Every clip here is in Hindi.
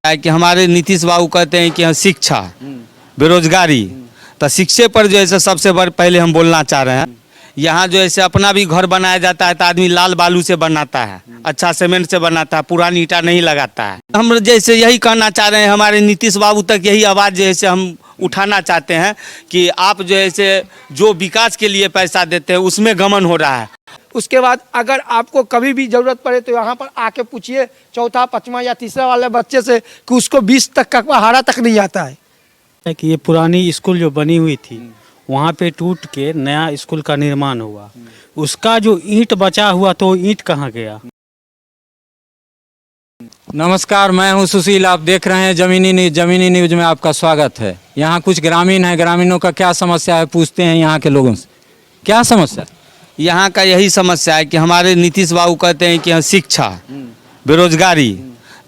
है कि हमारे नीतीश बाबू कहते हैं कि शिक्षा बेरोजगारी, तो शिक्षे पर जो है सबसे पहले हम बोलना चाह रहे हैं। यहाँ जो है अपना भी घर बनाया जाता है तो आदमी लाल बालू से बनाता है, अच्छा सीमेंट से बनाता है, पुरानी ईंटा नहीं लगाता है। हम जैसे यही कहना चाह रहे हैं, हमारे नीतीश बाबू तक यही आवाज़ जो है हम उठाना चाहते हैं कि आप जो है जो विकास के लिए पैसा देते हैं उसमें गमन हो रहा है। उसके बाद अगर आपको कभी भी ज़रूरत पड़े तो यहाँ पर आके पूछिए चौथा, पाँचवा या तीसरा वाले बच्चे से कि उसको 20 तक का पहाड़ा तक नहीं आता है। कि ये पुरानी स्कूल जो बनी हुई थी वहाँ पे टूट के नया स्कूल का निर्माण हुआ, उसका जो ईंट बचा हुआ तो ईंट कहाँ गया। नमस्कार, मैं हूं सुशील। आप देख रहे हैं जमीनी न्यूज में आपका स्वागत है। यहाँ कुछ ग्रामीण हैं, ग्रामीणों का क्या समस्या है पूछते हैं यहाँ के लोगों से। क्या समस्या? यहाँ का यही समस्या है कि हमारे नीतीश बाबू कहते हैं कि शिक्षा बेरोजगारी,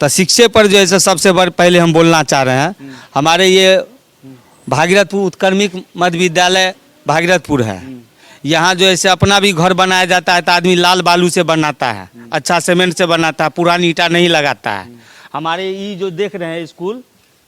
तो शिक्षे पर जो है सबसे पहले हम बोलना चाह रहे हैं। हमारे ये भागीरथपुर उत्क्रमिक मध्य विद्यालय भागीरथपुर है। यहाँ जो है अपना भी घर बनाया जाता है तो आदमी लाल बालू से बनाता है, अच्छा सीमेंट से बनाता है, पुरानी ईंटा नहीं लगाता है। हमारे ये जो देख रहे हैं स्कूल,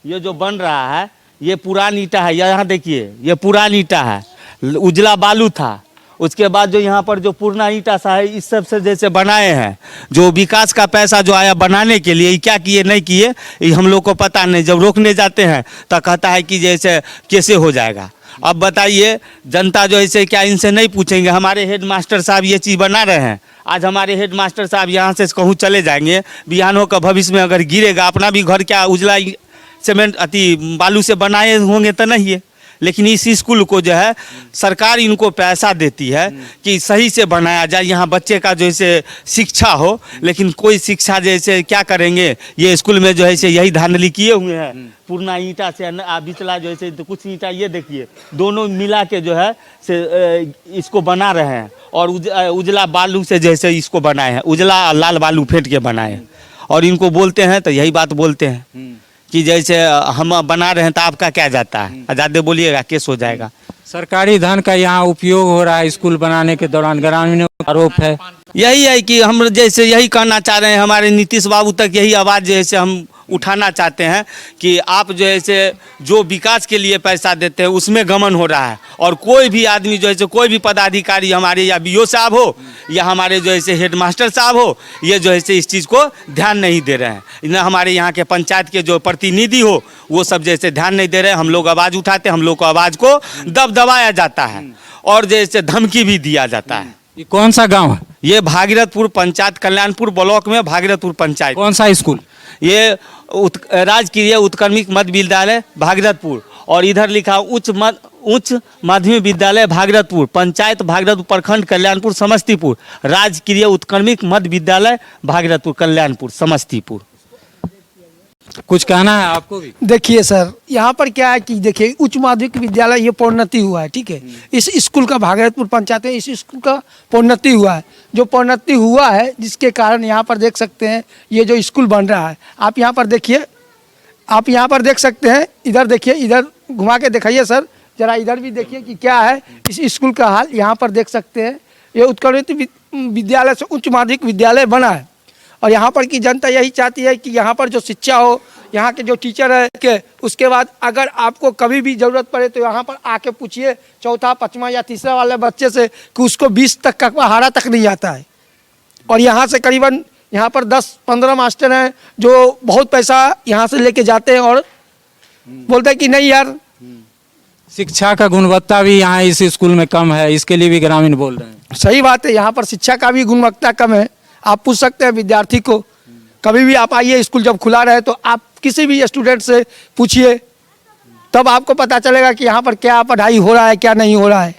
ये जो बन रहा है ये पुरानी ईंटा है। यहाँ देखिए ये पुरानी ईंटा है, उजला बालू था। उसके बाद जो यहाँ पर जो पुराना ईंटा सा है इस सब से जैसे बनाए हैं, जो विकास का पैसा जो आया बनाने के लिए, क्या किए नहीं किए ये हम लोग को पता नहीं। जब रोकने जाते हैं तो कहता है कि जैसे कैसे हो जाएगा। अब बताइए जनता जो है क्या इनसे नहीं पूछेंगे? हमारे हेड मास्टर साहब ये चीज़ बना रहे हैं। आज हमारे हेड मास्टर साहब यहाँ से कहूँ चले जाएंगे, बिहानों का भविष्य में अगर गिरेगा, अपना भी घर क्या उजला सीमेंट बालू से बनाए होंगे तो नहीं है। लेकिन इस स्कूल को जो है सरकार इनको पैसा देती है कि सही से बनाया जाए, यहाँ बच्चे का जो है शिक्षा हो। लेकिन कोई शिक्षा जैसे क्या करेंगे, ये स्कूल में जो है यही धांधली किए हुए हैं। पुराना ईंटा से बिचला जो है तो कुछ ईंटा ये देखिए दोनों मिला के जो है इसको बना रहे हैं, और उजला बालू से जैसे इसको बनाए हैं, उजला लाल बालू फेंट के बनाए हैं। और इनको बोलते हैं तो यही बात बोलते हैं कि जैसे हम बना रहे हैं तो आपका क्या जाता है, ज़्यादा बोलिएगा केस हो जाएगा। सरकारी धन का यहाँ उपयोग हो रहा है स्कूल बनाने के दौरान, ग्रामीणों का आरोप है। यही है कि हम जैसे यही कहना चाह रहे हैं, हमारे नीतीश बाबू तक यही आवाज़ जो है हम उठाना चाहते हैं कि आप जो है जो विकास के लिए पैसा देते हैं उसमें गमन हो रहा है। और कोई भी आदमी जो है कोई भी पदाधिकारी हमारे या बीओ साहब हो या हमारे जो है हेड मास्टर साहब हो, ये जो है इस चीज़ को ध्यान नहीं दे रहे हैं। न हमारे यहाँ के पंचायत के जो प्रतिनिधि हो वो सब जैसे ध्यान नहीं दे रहे हैं। हम लोग आवाज़ उठाते हैं, हम लोग को आवाज़ को दबाया जाता है और जैसे धमकी भी दिया जाता है। ये कौन सा गाँव है? ये भागीरथपुर पंचायत, कल्याणपुर ब्लॉक में भागीरथपुर पंचायत। कौन सा स्कूल? ये राजकीय उत्क्रमिक मध्य विद्यालय भागीरथपुर, और इधर लिखा उच्च माध्यमिक विद्यालय भागीरथपुर, पंचायत भागीरथपुर, प्रखंड कल्याणपुर समस्तीपुर, राजकीय उत्क्रमिक मध्य विद्यालय भागीरथपुर, कल्याणपुर समस्तीपुर। कुछ कहना है आपको भी? देखिए सर, यहाँ पर क्या है कि देखिए उच्च माध्यमिक विद्यालय ये प्रोन्नति हुआ है, ठीक है। इस स्कूल का भागीरथपुर पंचायत में इस स्कूल का प्रोन्नति हुआ है। जो प्रोन्नति हुआ है जिसके कारण यहाँ पर देख सकते हैं ये जो स्कूल बन रहा है। आप यहाँ पर देखिए, आप यहाँ पर देख सकते हैं। इधर देखिए, इधर घुमा के दिखाइए सर, जरा इधर भी देखिए कि क्या है इस स्कूल का हाल। यहाँ पर देख सकते हैं ये उत्क्रमित विद्यालय से उच्च माध्यमिक विद्यालय बना है। और यहाँ पर की जनता यही चाहती है कि यहाँ पर जो शिक्षा हो, यहाँ के जो टीचर है के, उसके बाद अगर आपको कभी भी ज़रूरत पड़े तो यहाँ पर आके पूछिए चौथा, पाँचवा या तीसरा वाले बच्चे से कि उसको 20 तक का पहाड़ा तक नहीं आता है। और यहाँ से करीबन यहाँ पर 10-15 मास्टर हैं जो बहुत पैसा यहाँ से लेके जाते हैं और बोलते हैं कि नहीं यार। शिक्षा का गुणवत्ता भी यहाँ इस स्कूल में कम है, इसके लिए भी ग्रामीण बोल रहे हैं। सही बात है, यहाँ पर शिक्षा का भी गुणवत्ता कम है। आप पूछ सकते हैं विद्यार्थी को, कभी भी आप आइए, स्कूल जब खुला रहे तो आप किसी भी स्टूडेंट से पूछिए, तब आपको पता चलेगा कि यहाँ पर क्या पढ़ाई हो रहा है, क्या नहीं हो रहा है।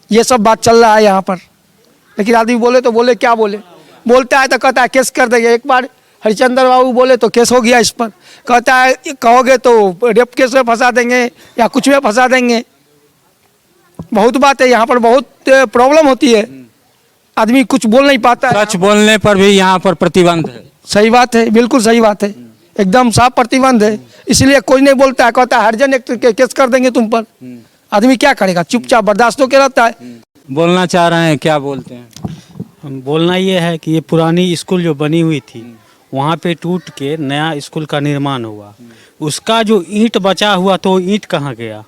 ये सब बात चल रहा है यहाँ पर। लेकिन आदमी बोले तो बोले क्या बोले, बोलता है तो कहता है केस कर देंगे। एक बार हरिचंद्र बाबू बोले तो केस हो गया इस पर, कहता है कहोगे तो रेप केस में फंसा देंगे या कुछ में फंसा देंगे। बहुत बात है, यहाँ पर बहुत प्रॉब्लम होती है, आदमी कुछ बोल नहीं पाता है। सच बोलने पर भी यहाँ पर प्रतिबंध है। सही बात है, बिल्कुल सही बात है, एकदम साफ प्रतिबंध है। इसलिए कोई नहीं बोलता है, कहता है हरिजन एक्ट के केस कर देंगे तुम पर। आदमी क्या करेगा, चुपचाप बर्दाश्त होकर रहता है। बोलना चाह रहे हैं, क्या बोलते हैं? हम बोलना ये है कि ये पुरानी स्कूल जो बनी हुई थी वहाँ पे टूट के नया स्कूल का निर्माण हुआ। उसका जो ईंट बचा हुआ तो ईंट कहाँ गया?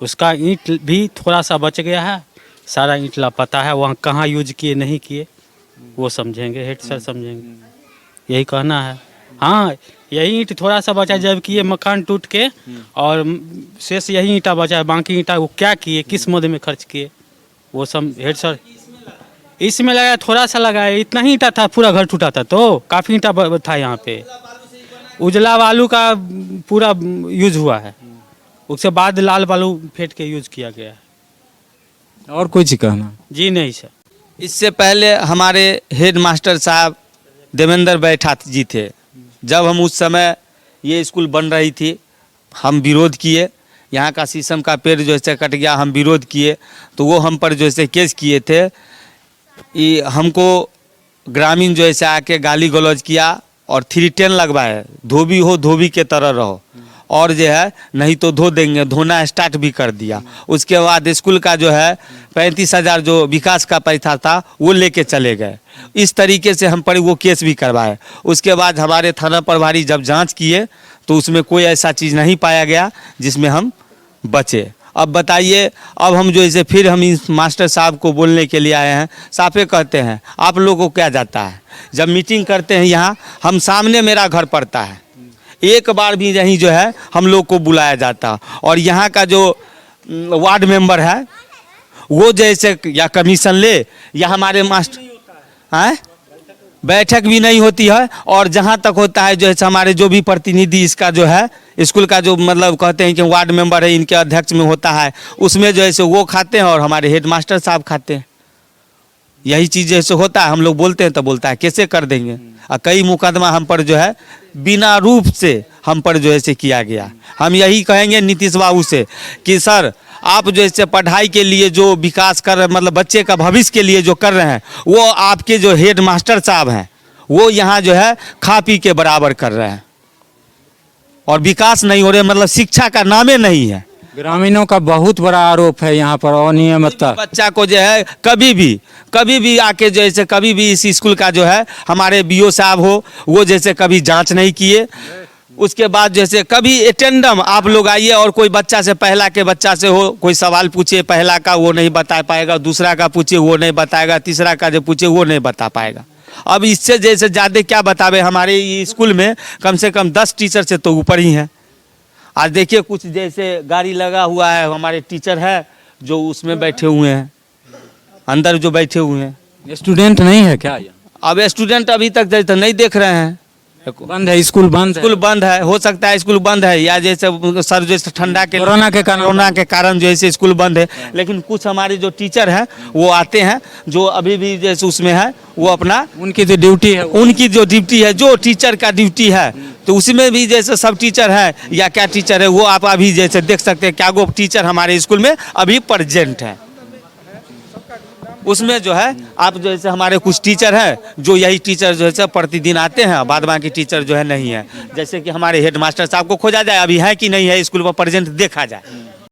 उसका ईंट भी थोड़ा सा बच गया है, सारा ईंट लापता है। वहाँ कहाँ यूज किए नहीं किए वो समझेंगे, हेड सर समझेंगे, यही कहना है। हाँ, यही ईंट थोड़ा सा बचा, जबकि ये मकान टूट के और शेष यही ईंटा बचा है। बाकी ईंटा वो क्या किए, किस मुद्दे में खर्च किए, वो सब हेड सर। इसमें लगाया, थोड़ा सा लगाया, इतना ही ईंटा था, पूरा घर टूटा था तो काफ़ी ईंटा था यहाँ पे। उजला बालू का पूरा यूज हुआ है, उसके बाद लाल बालू फेंट के यूज किया गया है। और कुछ कहना? जी नहीं सर। इससे पहले हमारे हेड मास्टर साहब देवेंद्र बैठात जी थे। जब हम उस समय ये स्कूल बन रही थी, हम विरोध किए। यहाँ का शीशम का पेड़ जो है कट गया, हम विरोध किए तो वो हम पर जो है केस किए थे। ये हमको ग्रामीण जो है आके गाली गलौज किया और 310 लगवाए, धोबी हो धोबी के तरह रहो, और जो है नहीं तो धो देंगे, धोना स्टार्ट भी कर दिया। उसके बाद स्कूल का जो है 35,000 जो विकास का पैसा था वो लेके चले गए। इस तरीके से हम पर वो केस भी करवाए। उसके बाद हमारे थाना प्रभारी जब जांच किए तो उसमें कोई ऐसा चीज़ नहीं पाया गया जिसमें हम बचे। अब बताइए, अब हम जो इसे फिर हम इस मास्टर साहब को बोलने के लिए आए हैं। साफे कहते हैं आप लोगों को क्या जाता है, जब मीटिंग करते हैं यहाँ, हम सामने मेरा घर पड़ता है, एक बार भी यहीं जो है हम लोग को बुलाया जाता। और यहाँ का जो वार्ड मेंबर है वो जैसे या कमीशन ले या हमारे मास्टर हैं, बैठक भी नहीं होती है। और जहाँ तक होता है जो है हमारे जो भी प्रतिनिधि इसका जो है स्कूल का जो मतलब कहते हैं कि वार्ड मेंबर है, इनके अध्यक्ष में होता है, उसमें जो है वो खाते हैं और हमारे हेड मास्टर साहब खाते हैं। यही चीज़ जैसे होता है, हम लोग बोलते हैं तो बोलता है कैसे कर देंगे। और कई मुकदमा हम पर जो है बिना रूप से हम पर जो है किया गया। हम यही कहेंगे नीतीश बाबू से कि सर आप जो है पढ़ाई के लिए जो विकास कर रहे, मतलब बच्चे का भविष्य के लिए जो कर रहे हैं, वो आपके जो हेड मास्टर साहब हैं वो यहाँ जो है खा पी के बराबर कर रहे हैं और विकास नहीं हो रहे, मतलब शिक्षा का नामे नहीं है। ग्रामीणों का बहुत बड़ा आरोप है यहाँ पर अनियमितता। बच्चा को जो है कभी भी आके जैसे कभी भी इस स्कूल का जो है हमारे बीओ साहब हो वो जैसे कभी जांच नहीं किए। उसके बाद जैसे कभी अटेंडम आप लोग आइए और कोई बच्चा से, पहला के बच्चा से हो कोई सवाल पूछे, पहला का वो नहीं बता पाएगा, दूसरा का पूछे वो नहीं बताएगा, तीसरा का जो पूछे वो नहीं बता पाएगा। अब इससे जैसे ज़्यादा क्या बतावे, हमारे ये स्कूल में कम से कम 10 टीचर से तो ऊपर ही हैं। आज देखिए कुछ जैसे गाड़ी लगा हुआ है, हमारे टीचर है जो उसमें बैठे हुए हैं, अंदर जो बैठे हुए हैं। स्टूडेंट नहीं है क्या यहाँ? अब स्टूडेंट अभी तक जैसे नहीं देख रहे हैं, बंद है स्कूल, बंद है। स्कूल बंद है, हो सकता है स्कूल बंद है या जैसे सर जैसे ठंडा के कोरोना के कारण जो है स्कूल बंद है। लेकिन कुछ हमारे जो टीचर हैं वो आते हैं, जो अभी भी जैसे उसमें है वो अपना उनकी जो ड्यूटी है, उनकी जो ड्यूटी है, जो टीचर का ड्यूटी है, तो उसमें भी जैसे सब टीचर है या क्या टीचर है वो आप अभी जैसे देख सकते हैं क्या वो टीचर हमारे स्कूल में अभी प्रेजेंट है। उसमें जो है आप जैसे हमारे कुछ टीचर हैं जो यही टीचर जो है प्रतिदिन आते हैं, बाद बाकी टीचर जो है नहीं है। जैसे कि हमारे हेड मास्टर साहब को खोजा जाए, अभी है कि नहीं है स्कूल में प्रेजेंट देखा जाए।